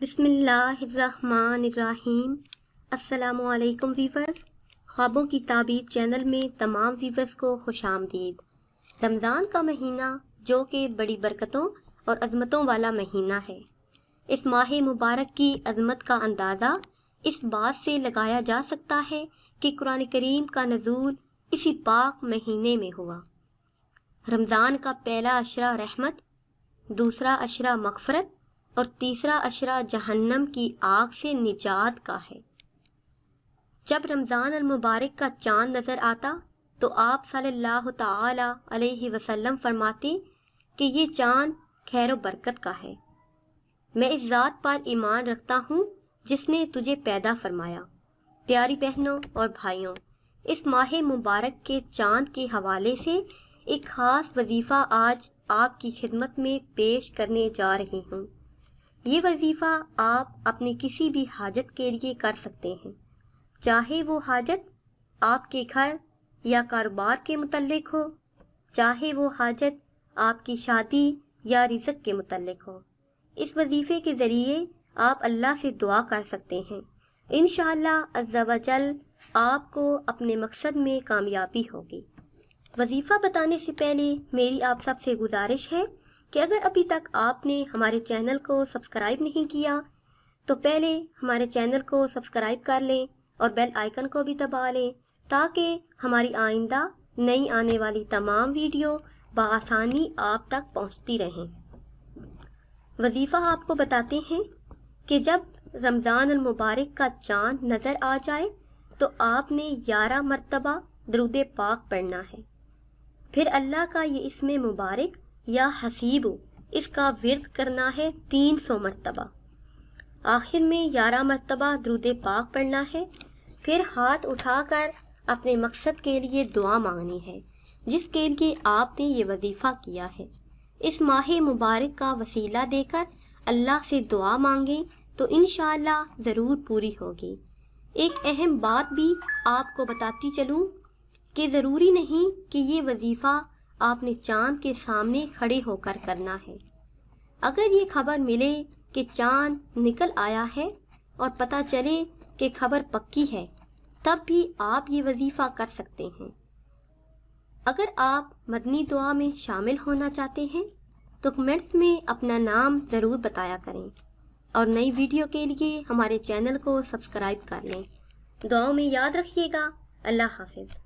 بسم اللہ الرحمن الرحیم۔ السلام علیکم ویورز، خوابوں کی تعبیر چینل میں تمام ویورز کو خوش آمدید۔ رمضان کا مہینہ جو کہ بڑی برکتوں اور عظمتوں والا مہینہ ہے، اس ماہ مبارک کی عظمت کا اندازہ اس بات سے لگایا جا سکتا ہے کہ قرآن کریم کا نزول اسی پاک مہینے میں ہوا۔ رمضان کا پہلا عشرہ رحمت، دوسرا عشرہ مغفرت اور تیسرا عشرہ جہنم کی آگ سے نجات کا ہے۔ جب رمضان المبارک کا چاند نظر آتا تو آپ صلی اللہ تعالی علیہ وسلم فرماتے کہ یہ چاند خیر و برکت کا ہے۔ میں اس ذات پر ایمان رکھتا ہوں جس نے تجھے پیدا فرمایا۔ پیاری بہنوں اور بھائیوں، اس ماہ مبارک کے چاند کے حوالے سے ایک خاص وظیفہ آج آپ کی خدمت میں پیش کرنے جا رہی ہوں۔ یہ وظیفہ آپ اپنی کسی بھی حاجت کے لیے کر سکتے ہیں، چاہے وہ حاجت آپ کے گھر یا کاروبار کے متعلق ہو، چاہے وہ حاجت آپ کی شادی یا رزق کے متعلق ہو۔ اس وظیفے کے ذریعے آپ اللہ سے دعا کر سکتے ہیں۔ انشاءاللہ عز و جل آپ کو اپنے مقصد میں کامیابی ہوگی۔ وظیفہ بتانے سے پہلے میری آپ سب سے گزارش ہے کہ اگر ابھی تک آپ نے ہمارے چینل کو سبسکرائب نہیں کیا تو پہلے ہمارے چینل کو سبسکرائب کر لیں اور بیل آئیکن کو بھی دبا لیں تاکہ ہماری آئندہ نئی آنے والی تمام ویڈیو بآسانی آپ تک پہنچتی رہیں۔ وظیفہ آپ کو بتاتے ہیں کہ جب رمضان المبارک کا چاند نظر آ جائے تو آپ نے 11 مرتبہ درود پاک پڑھنا ہے۔ پھر اللہ کا یہ اسم مبارک یا حسیب اس کا ورد کرنا ہے 300 مرتبہ۔ آخر میں 11 مرتبہ درود پاک پڑھنا ہے۔ پھر ہاتھ اٹھا کر اپنے مقصد کے لیے دعا مانگنی ہے جس کے لیے آپ نے یہ وظیفہ کیا ہے۔ اس ماہ مبارک کا وسیلہ دے کر اللہ سے دعا مانگیں تو انشاءاللہ ضرور پوری ہوگی۔ ایک اہم بات بھی آپ کو بتاتی چلوں کہ ضروری نہیں کہ یہ وظیفہ آپ نے چاند کے سامنے کھڑے ہو کر کرنا ہے۔ اگر یہ خبر ملے کہ چاند نکل آیا ہے اور پتہ چلے کہ خبر پکی ہے تب بھی آپ یہ وظیفہ کر سکتے ہیں۔ اگر آپ مدنی دعا میں شامل ہونا چاہتے ہیں تو کمنٹس میں اپنا نام ضرور بتایا کریں اور نئی ویڈیو کے لیے ہمارے چینل کو سبسکرائب کر لیں۔ دعاؤں میں یاد رکھیے گا۔ اللہ حافظ۔